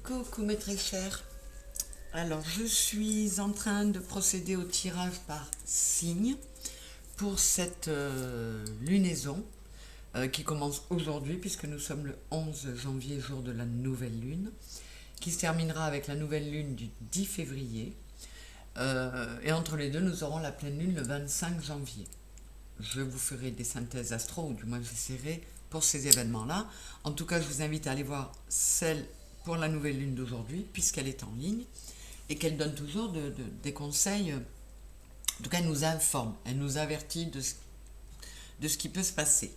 Coucou mes très chers. Alors je suis en train de procéder au tirage par signe pour cette lunaison qui commence aujourd'hui puisque nous sommes le 11 janvier, jour de la nouvelle lune, qui se terminera avec la nouvelle lune du 10 février. Et entre les deux, nous aurons la pleine lune le 25 janvier. Je vous ferai des synthèses astro, ou du moins j'essaierai pour ces événements-là. En tout cas, je vous invite à aller voir celle pour la nouvelle lune d'aujourd'hui, puisqu'elle est en ligne, et qu'elle donne toujours des conseils. En tout cas, elle nous informe, elle nous avertit de ce qui peut se passer.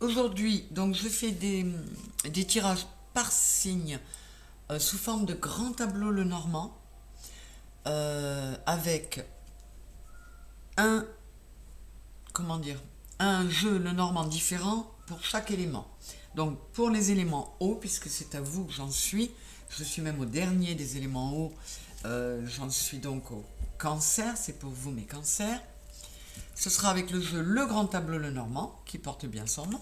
Aujourd'hui, donc, je fais des tirages par signe sous forme de grand tableau Lenormand, avec un jeu Lenormand différent pour chaque élément. Donc pour les éléments eau, puisque c'est à vous que j'en suis, je suis même au dernier des éléments eau, j'en suis donc au cancer, c'est pour vous mes cancers. Ce sera avec le jeu Le Grand Tableau Lenormand, qui porte bien son nom.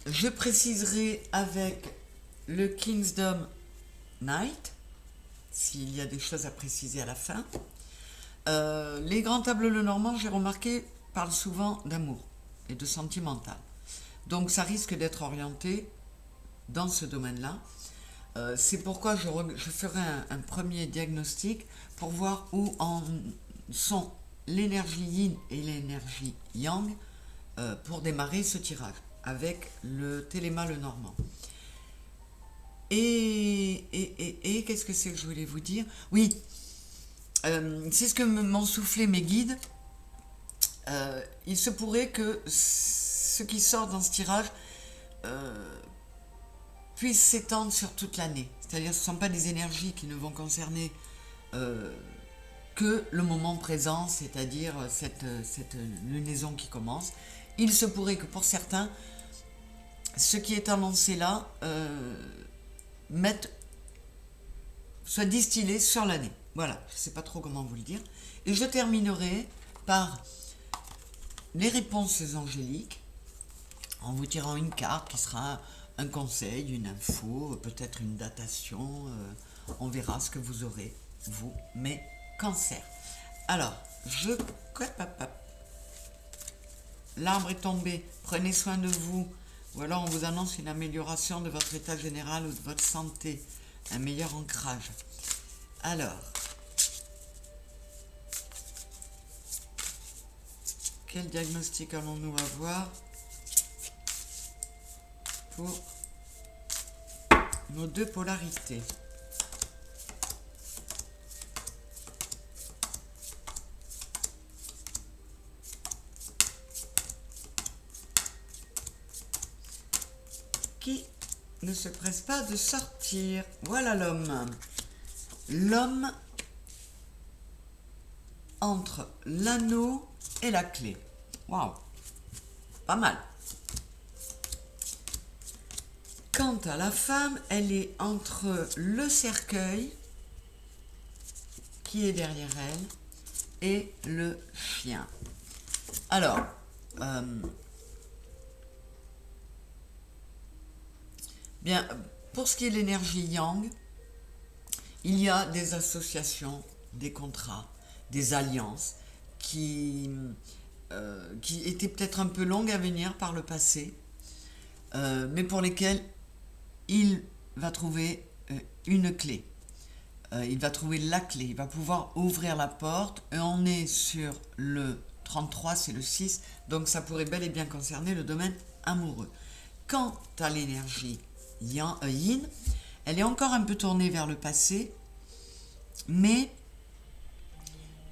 Je préciserai avec le Kingsdom Night, s'il y a des choses à préciser à la fin. Les grands tableaux Lenormand, j'ai remarqué, parlent souvent d'amour et de sentimental. Donc ça risque d'être orienté dans ce domaine-là. C'est pourquoi je ferai un premier diagnostic pour voir où en sont l'énergie yin et l'énergie yang pour démarrer ce tirage avec le Téléma Lenormand. Et qu'est-ce que c'est que je voulais vous dire? Oui, c'est ce que m'ont soufflé mes guides. Il se pourrait que ce qui sort dans ce tirage puisse s'étendre sur toute l'année. C'est-à-dire que ce ne sont pas des énergies qui ne vont concerner que le moment présent, c'est-à-dire cette lunaison qui commence. Il se pourrait que pour certains, ce qui est annoncé là soit distillé sur l'année. Voilà, je ne sais pas trop comment vous le dire. Et je terminerai par les réponses angéliques, en vous tirant une carte qui sera un conseil, une info, peut-être une datation. On verra ce que vous aurez, vous, mes cancers. Alors, l'arbre est tombé, prenez soin de vous, ou alors on vous annonce une amélioration de votre état général ou de votre santé, un meilleur ancrage. Alors, quel diagnostic allons-nous avoir pour nos deux polarités? Qui ne se presse pas de sortir? Voilà l'homme. L'homme entre l'anneau et la clé. Waouh, pas mal. Quant à la femme, elle est entre le cercueil qui est derrière elle et le chien. Alors, bien, pour ce qui est de l'énergie yang, il y a des associations, des contrats, des alliances qui étaient peut-être un peu longues à venir par le passé, mais pour lesquelles il va trouver une clé. Il va trouver la clé, il va pouvoir ouvrir la porte, et on est sur le 33, c'est le 6, donc ça pourrait bel et bien concerner le domaine amoureux. Quant à l'énergie yin, elle est encore un peu tournée vers le passé, mais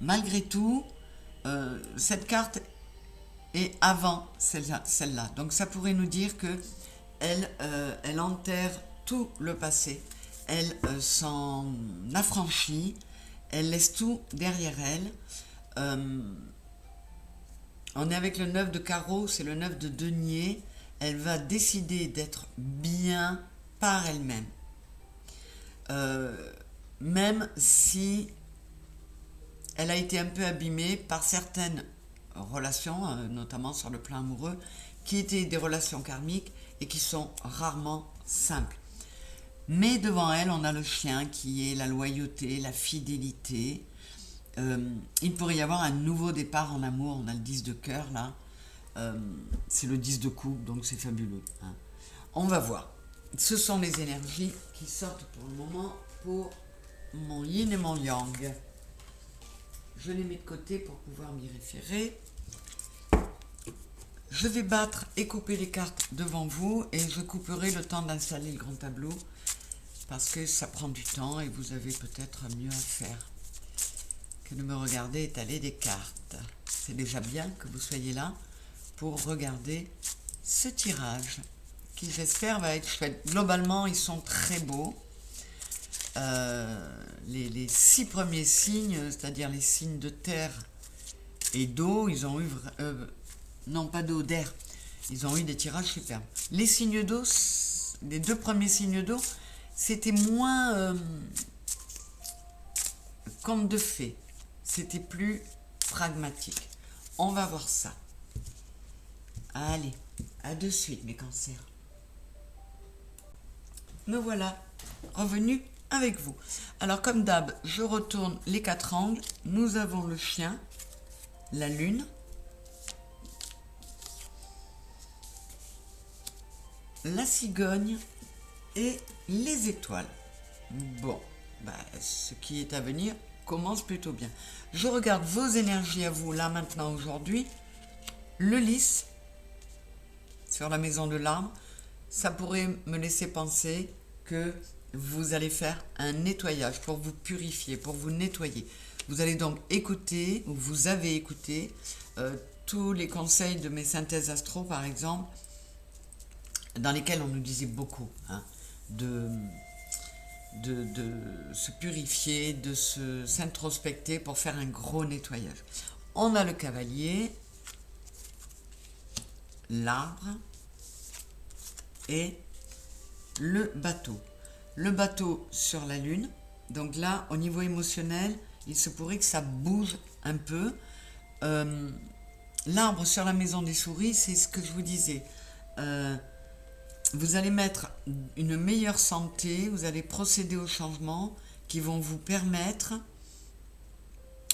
malgré tout, cette carte est avant celle-là. Donc ça pourrait nous dire que elle enterre tout le passé, elle s'en affranchit, elle laisse tout derrière elle. On est avec le 9 de carreau, c'est le 9 de denier. Elle va décider d'être bien par elle-même. Même si elle a été un peu abîmée par certaines relations, notamment sur le plan amoureux, qui étaient des relations karmiques et qui sont rarement simples. Mais devant elle, on a le chien qui est la loyauté, la fidélité. Il pourrait y avoir un nouveau départ en amour. On a le 10 de cœur là. C'est le 10 de coupe, donc c'est fabuleux. Hein. On va voir. Ce sont les énergies qui sortent pour le moment pour mon yin et mon yang. Je les mets de côté pour pouvoir m'y référer. Je vais battre et couper les cartes devant vous et je couperai le temps d'installer le grand tableau parce que ça prend du temps et vous avez peut-être mieux à faire que de me regarder étaler des cartes. C'est déjà bien que vous soyez là pour regarder ce tirage qui, j'espère, va être chouette. Globalement, ils sont très beaux. Les 6 premiers signes, c'est-à-dire les signes de terre et d'eau, ils ont eu... non, pas d'eau, d'air. Ils ont eu des tirages superbes. Les signes d'eau, les 2 premiers signes d'eau, c'était moins conte de fées. C'était plus pragmatique. On va voir ça. Allez, à de suite mes cancers. Me voilà revenu avec vous. Alors comme d'hab, je retourne les 4 angles. Nous avons le chien, la lune, la cigogne et les étoiles. Bon, ce qui est à venir commence plutôt bien. Je regarde vos énergies à vous, là, maintenant, aujourd'hui. Le lys, sur la maison de l'arbre, ça pourrait me laisser penser que vous allez faire un nettoyage pour vous purifier, pour vous nettoyer. Vous allez donc écouter, ou vous avez écouté, tous les conseils de mes synthèses astro, par exemple, dans lesquels on nous disait beaucoup de se purifier, de s'introspecter pour faire un gros nettoyage. On a le cavalier, l'arbre et le bateau. Le bateau sur la lune, donc là, au niveau émotionnel, il se pourrait que ça bouge un peu. L'arbre sur la maison des souris, c'est ce que je vous disais. Vous allez mettre une meilleure santé, vous allez procéder aux changements qui vont vous permettre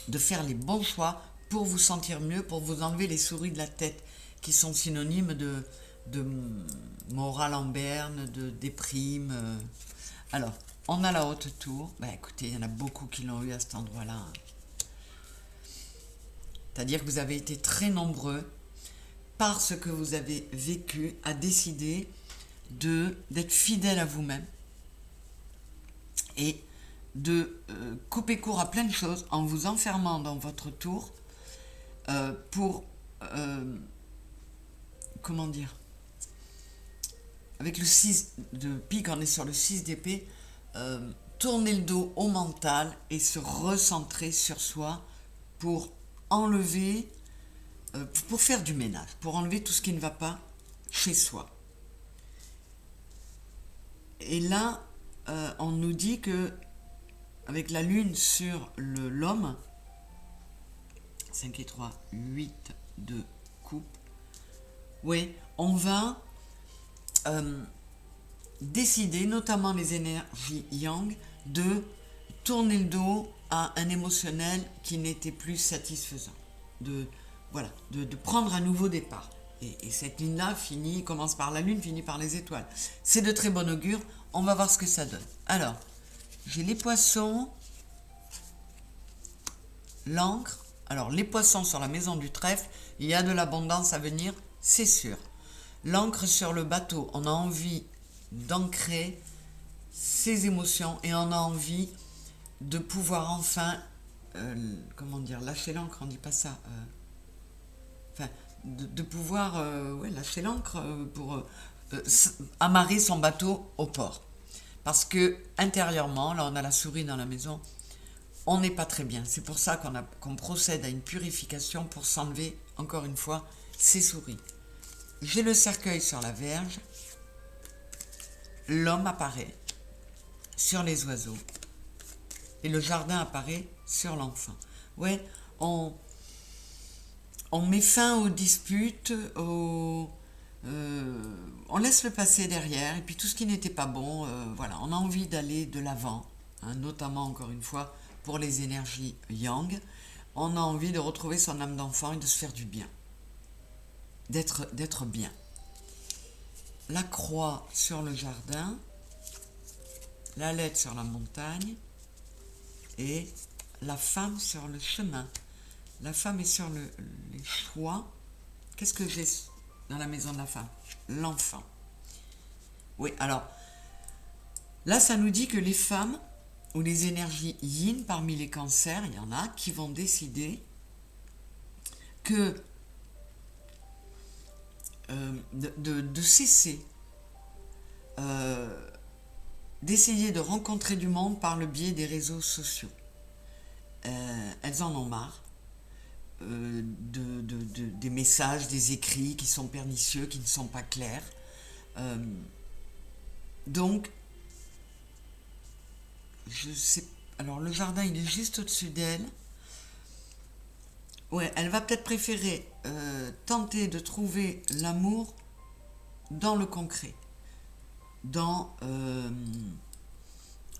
de faire les bons choix pour vous sentir mieux, pour vous enlever les souris de la tête, qui sont synonymes de morale en berne, de déprime. Alors, on a la haute tour. Écoutez, il y en a beaucoup qui l'ont eu à cet endroit-là. C'est-à-dire que vous avez été très nombreux, parce que vous avez vécu, à décider d'être fidèle à vous-même et de couper court à plein de choses en vous enfermant dans votre tour pour, comment dire, avec le 6 de pique, on est sur le 6 d'épée, tourner le dos au mental et se recentrer sur soi pour enlever, pour faire du ménage, pour enlever tout ce qui ne va pas chez soi. Et là, on nous dit que avec la lune sur l'homme, 5 et 3, 8 de coupe, oui, on va décider, notamment les énergies yang, de tourner le dos à un émotionnel qui n'était plus satisfaisant. De prendre un nouveau départ. Et cette ligne-là commence par la lune, finit par les étoiles. C'est de très bon augure. On va voir ce que ça donne. Alors, j'ai les poissons, l'encre. Alors, les poissons sur la maison du trèfle, il y a de l'abondance à venir, c'est sûr. L'encre sur le bateau, on a envie d'ancrer ses émotions et on a envie de pouvoir enfin, lâcher l'encre, on dit pas ça. De pouvoir lâcher l'ancre pour amarrer son bateau au port. Parce que intérieurement, là on a la souris dans la maison, on n'est pas très bien. C'est pour ça qu'on procède à une purification pour s'enlever, encore une fois, ces souris. J'ai le cercueil sur la Vierge, l'homme apparaît sur les oiseaux et le jardin apparaît sur l'enfant. Ouais, On met fin aux disputes, on laisse le passé derrière, et puis tout ce qui n'était pas bon, voilà, on a envie d'aller de l'avant, hein, notamment encore une fois pour les énergies yang, on a envie de retrouver son âme d'enfant et de se faire du bien, d'être bien. La croix sur le jardin, la lettre sur la montagne et la femme sur le chemin. La femme est sur les choix. Qu'est-ce que j'ai dans la maison de la femme? L'enfant. Oui, alors, là, ça nous dit que les femmes, ou les énergies yin, parmi les cancers, il y en a qui vont décider que de cesser d'essayer de rencontrer du monde par le biais des réseaux sociaux. Elles en ont marre. Des messages, des écrits qui sont pernicieux, qui ne sont pas clairs. Donc, je sais. Alors, le jardin, il est juste au-dessus d'elle. Ouais, elle va peut-être préférer tenter de trouver l'amour dans le concret.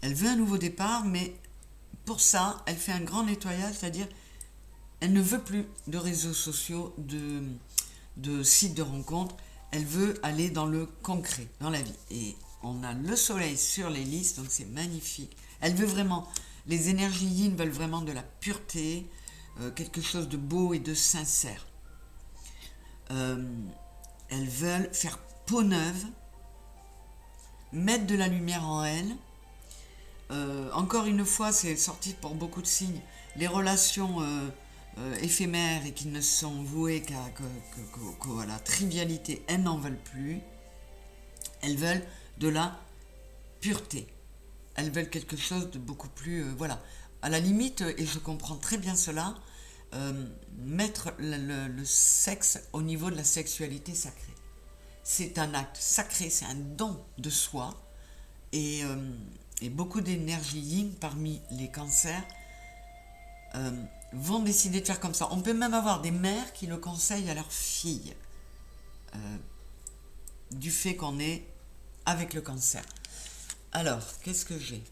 Elle veut un nouveau départ, mais pour ça, elle fait un grand nettoyage, c'est-à-dire elle ne veut plus de réseaux sociaux, de sites de rencontres. Elle veut aller dans le concret, dans la vie. Et on a le soleil sur les listes, donc c'est magnifique. Elle veut vraiment, les énergies yin veulent vraiment de la pureté, quelque chose de beau et de sincère. Elles veulent faire peau neuve, mettre de la lumière en elles. Encore une fois, c'est sorti pour beaucoup de signes. Les relations éphémères et qui ne sont vouées qu'à la trivialité, elles n'en veulent plus. Elles veulent de la pureté. Elles veulent quelque chose de beaucoup plus... voilà. À la limite, et je comprends très bien cela, mettre le sexe au niveau de la sexualité sacrée. C'est un acte sacré, c'est un don de soi. Et beaucoup d'énergie yin parmi les cancers vont décider de faire comme ça. On peut même avoir des mères qui le conseillent à leurs filles du fait qu'on est avec le cancer. Alors, qu'est-ce que j'ai?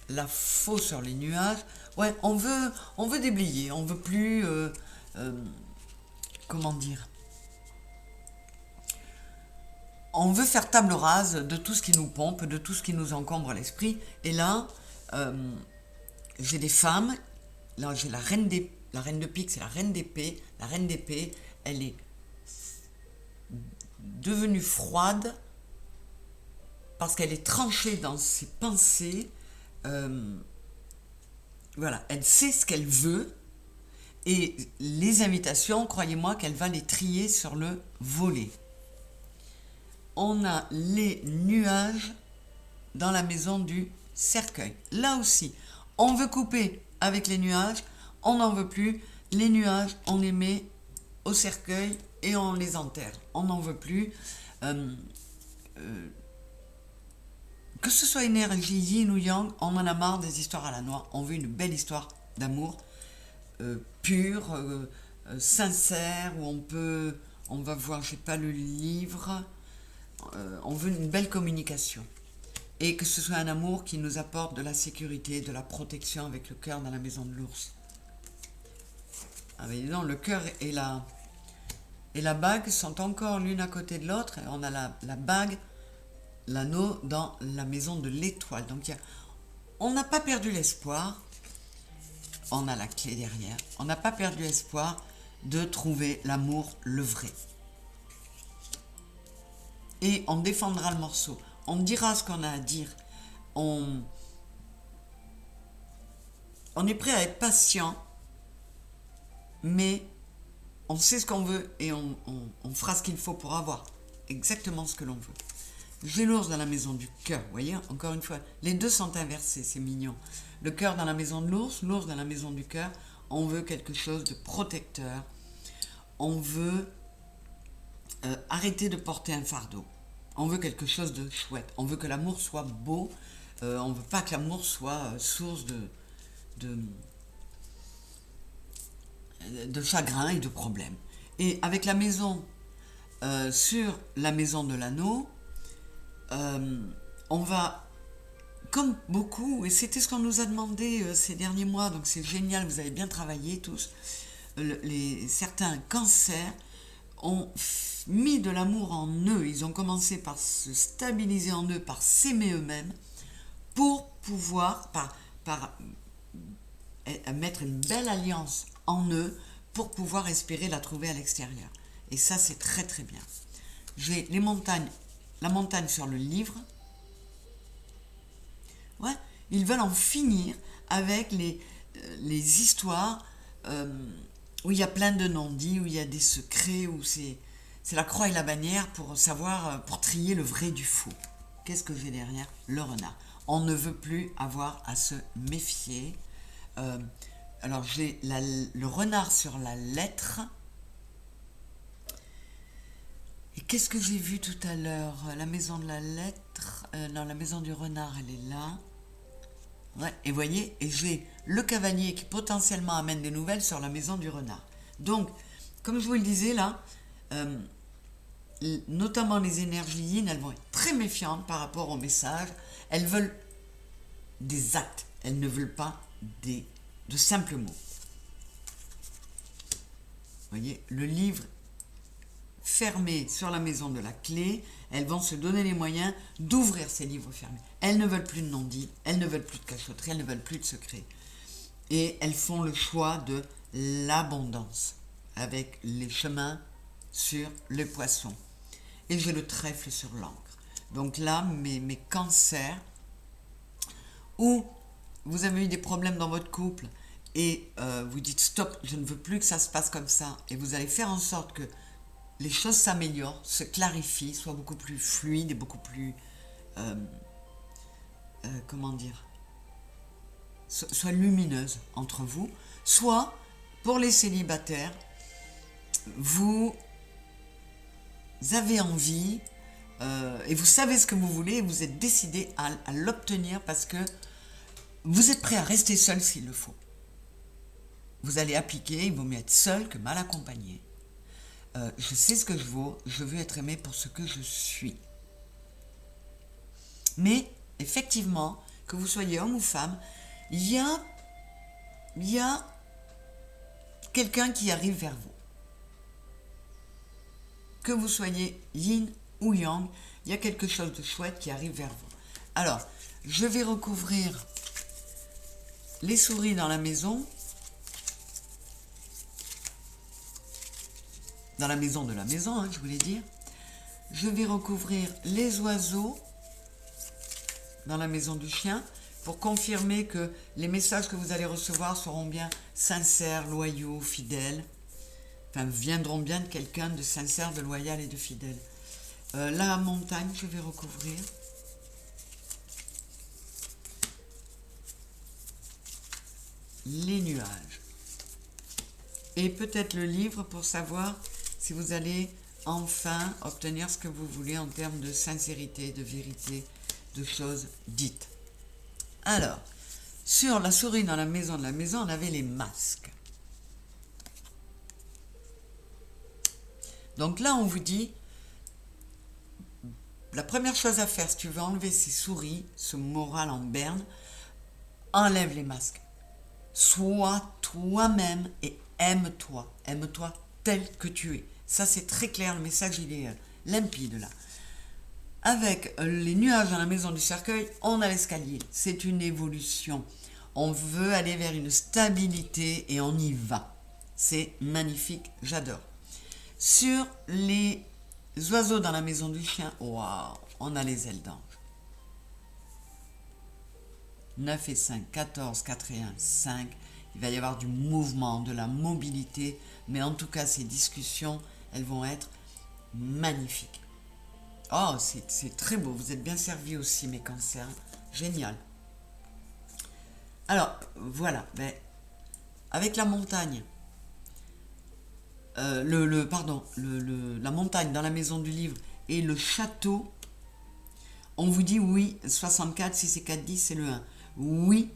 La faux sur les nuages. Ouais, on veut déblayer, on veut plus... comment dire? On veut faire table rase de tout ce qui nous pompe, de tout ce qui nous encombre l'esprit. Et là, j'ai des femmes. Là, j'ai la reine de pique, c'est la reine d'épée. La reine d'épée, elle est devenue froide parce qu'elle est tranchée dans ses pensées. Voilà, elle sait ce qu'elle veut. Et les invitations, croyez-moi qu'elle va les trier sur le volet. On a les nuages dans la maison du cercueil. Là aussi, on veut couper avec les nuages, on n'en veut plus. Les nuages, on les met au cercueil et on les enterre. On n'en veut plus. Que ce soit énergie yin ou yang, on en a marre des histoires à la noix. On veut une belle histoire d'amour, pure, sincère, où on va voir, je sais pas, le livre. On veut une belle communication. Et que ce soit un amour qui nous apporte de la sécurité, de la protection avec le cœur dans la maison de l'ours. Ah mais non, le cœur et la bague sont encore l'une à côté de l'autre. On a la bague, l'anneau dans la maison de l'étoile. Donc on n'a pas perdu l'espoir. On a la clé derrière. On n'a pas perdu espoir de trouver l'amour, le vrai. Et on défendra le morceau. On dira ce qu'on a à dire. On est prêt à être patient, mais on sait ce qu'on veut et on fera ce qu'il faut pour avoir exactement ce que l'on veut. J'ai l'ours dans la maison du cœur, vous voyez, encore une fois, les deux sont inversés, c'est mignon. Le cœur dans la maison de l'ours dans la maison du cœur. On veut quelque chose de protecteur. On veut arrêter de porter un fardeau. On veut quelque chose de chouette. On veut que l'amour soit beau. On ne veut pas que l'amour soit source de de chagrin et de problèmes. Et avec la maison, sur la maison de l'anneau, on va, comme beaucoup, et c'était ce qu'on nous a demandé ces derniers mois, donc c'est génial, vous avez bien travaillé tous, certains cancers ont mis de l'amour en eux, ils ont commencé par se stabiliser en eux, par s'aimer eux-mêmes, pour pouvoir, par mettre une belle alliance en eux, pour pouvoir espérer la trouver à l'extérieur. Et ça, c'est très très bien. J'ai les montagnes, la montagne sur le livre. Ouais, ils veulent en finir avec les histoires où il y a plein de non-dits, où il y a des secrets, où c'est la croix et la bannière pour savoir, pour trier le vrai du faux. Qu'est-ce que j'ai derrière? Le renard. On ne veut plus avoir à se méfier. Alors j'ai le renard sur la lettre. Et qu'est-ce que j'ai vu tout à l'heure? La maison de la lettre. Non, la maison du renard, elle est là. Ouais, et voyez, et j'ai le cavalier qui potentiellement amène des nouvelles sur la maison du renard. Donc, comme je vous le disais là, notamment les énergies yin, elles vont être très méfiantes par rapport aux messages. Elles veulent des actes, elles ne veulent pas de simples mots. Vous voyez, le livre fermé sur la maison de la clé, elles vont se donner les moyens d'ouvrir ces livres fermés. Elles ne veulent plus de non-dits, elles ne veulent plus de cachotterie, elles ne veulent plus de secrets. Et elles font le choix de l'abondance, avec les chemins sur le poisson. Et j'ai le trèfle sur l'encre. Donc là, mes cancers, où vous avez eu des problèmes dans votre couple, et vous dites stop, je ne veux plus que ça se passe comme ça, et vous allez faire en sorte que les choses s'améliorent, se clarifient, soient beaucoup plus fluides et beaucoup plus, comment dire, soient lumineuses entre vous. Soit, pour les célibataires, vous avez envie et vous savez ce que vous voulez et vous êtes décidé à l'obtenir parce que vous êtes prêt à rester seul s'il le faut. Vous allez appliquer, il vaut mieux être seul que mal accompagné. Je sais ce que je vaux, je veux être aimé pour ce que je suis. Mais, effectivement, que vous soyez homme ou femme, il y a quelqu'un qui arrive vers vous. Que vous soyez yin ou yang, il y a quelque chose de chouette qui arrive vers vous. Alors, je vais recouvrir les souris dans la maison. Dans la maison de la maison, hein, je voulais dire. Je vais recouvrir les oiseaux dans la maison du chien pour confirmer que les messages que vous allez recevoir seront bien sincères, loyaux, fidèles. Enfin, viendront bien de quelqu'un de sincère, de loyal et de fidèle. La montagne, je vais recouvrir. Les nuages. Et peut-être le livre pour savoir si vous allez enfin obtenir ce que vous voulez en termes de sincérité, de vérité, de choses dites. Alors, sur la souris dans la maison de la maison, on avait les masques. Donc là, on vous dit, la première chose à faire, si tu veux enlever ces souris, ce moral en berne, enlève les masques. Sois toi-même et aime-toi. Aime-toi tel que tu es. Ça, c'est très clair, le message, il est limpide là. Avec les nuages dans la maison du cercueil, on a l'escalier. C'est une évolution. On veut aller vers une stabilité et on y va. C'est magnifique, j'adore. Sur les oiseaux dans la maison du chien, waouh, on a les ailes d'ange. 9 et 5, 14, 4 et 1, 5. Il va y avoir du mouvement, de la mobilité, mais en tout cas, ces discussions, elles vont être magnifiques. Oh, c'est très beau, vous êtes bien servis aussi, mes cancers. Génial. Alors, voilà, avec la montagne, la montagne dans la maison du livre et le château, on vous dit oui, 64, si c'est 4, 10, c'est le 1. Oui,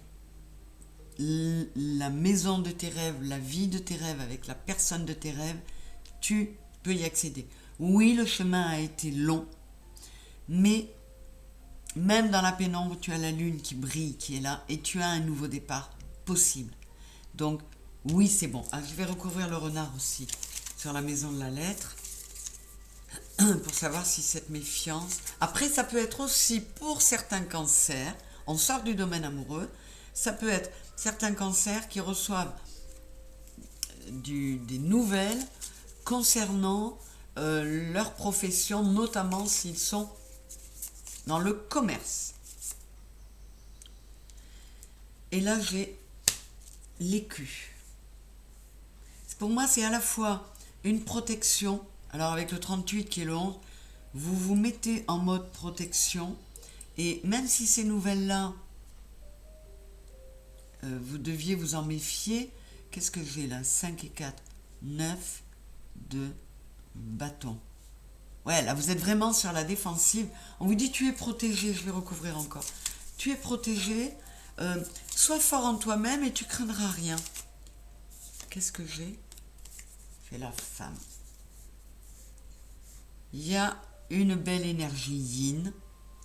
la maison de tes rêves, la vie de tes rêves, avec la personne de tes rêves, tu peux y accéder. Oui, le chemin a été long, mais même dans la pénombre, tu as la lune qui brille, qui est là, et tu as un nouveau départ possible. Donc, oui, c'est bon. Ah, je vais recouvrir le renard aussi sur la maison de la lettre, pour savoir si cette méfiance... Après, ça peut être aussi pour certains cancers, on sort du domaine amoureux, ça peut être certains cancers qui reçoivent des nouvelles concernant leur profession, notamment s'ils sont dans le commerce. Et là, j'ai l'écu. Pour moi, c'est à la fois une protection. Alors, avec le 38 qui est le 11, vous vous mettez en mode protection. Et même si ces nouvelles-là, vous deviez vous en méfier, qu'est-ce que j'ai là? 5 et 4, 9 de bâton. Ouais, là, vous êtes vraiment sur la défensive. On vous dit, tu es protégé. Je vais recouvrir encore. Tu es protégé. Sois fort en toi-même et tu craindras rien. Qu'est-ce que j'ai? C'est la femme. Il y a une belle énergie yin.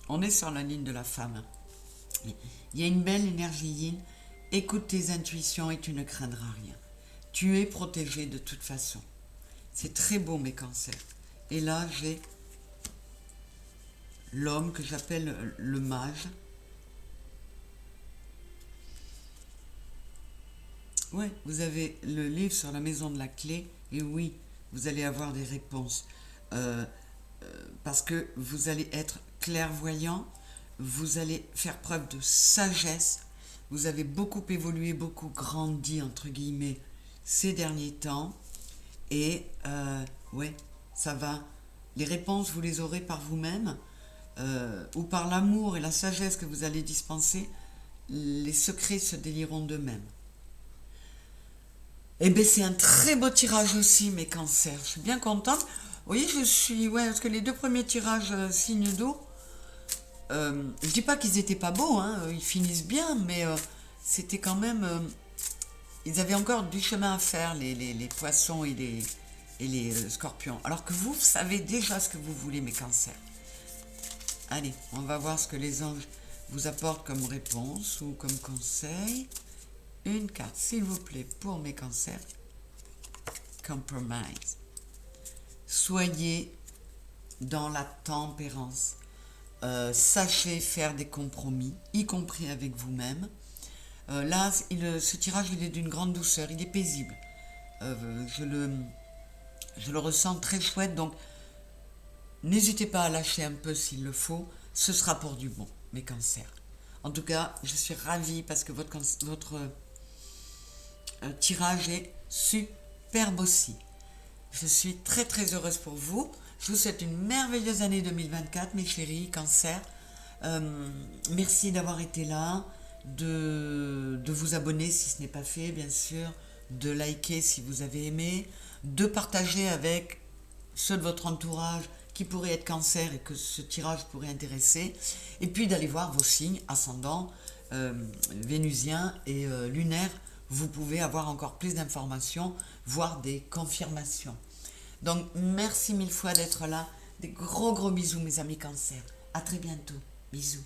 On est sur la ligne de la femme. Il y a une belle énergie yin. Écoute tes intuitions et tu ne craindras rien. Tu es protégé de toute façon. C'est très beau, mes cancers. Et là, j'ai l'homme que j'appelle le mage. Ouais, vous avez le livre sur la maison de la clé. Et oui, vous allez avoir des réponses. Parce que vous allez être clairvoyant. Vous allez faire preuve de sagesse. Vous avez beaucoup évolué, beaucoup grandi, entre guillemets, ces derniers temps. Et ouais, ça va. Les réponses, vous les aurez par vous-même, ou par l'amour et la sagesse que vous allez dispenser. Les secrets se délieront d'eux-mêmes. Eh bien, c'est un très beau tirage aussi, mes cancers. Je suis bien contente. Vous voyez, je suis... Ouais, parce que les deux premiers tirages signe d'eau, je dis pas qu'ils étaient pas beaux, hein, ils finissent bien, mais c'était quand même... ils avaient encore du chemin à faire, les poissons et les scorpions. Alors que vous savez déjà ce que vous voulez, mes cancers. Allez, on va voir ce que les anges vous apportent comme réponse ou comme conseil. Une carte, s'il vous plaît, pour mes cancers. Compromise. Soyez dans la tempérance. Sachez faire des compromis, y compris avec vous-même. Là, ce tirage, il est d'une grande douceur, il est paisible. Je le ressens très chouette, donc n'hésitez pas à lâcher un peu s'il le faut. Ce sera pour du bon, mes cancers. En tout cas, je suis ravie parce que votre tirage est superbe aussi. Je suis très très heureuse pour vous. Je vous souhaite une merveilleuse année 2024, mes chéris, cancer. Merci d'avoir été là, de vous abonner si ce n'est pas fait, bien sûr, de liker si vous avez aimé, de partager avec ceux de votre entourage qui pourraient être cancer et que ce tirage pourrait intéresser, et puis d'aller voir vos signes ascendants, vénusiens et lunaires. Vous pouvez avoir encore plus d'informations, voire des confirmations. Donc, merci mille fois d'être là. Des gros bisous, mes amis cancer. À très bientôt. Bisous.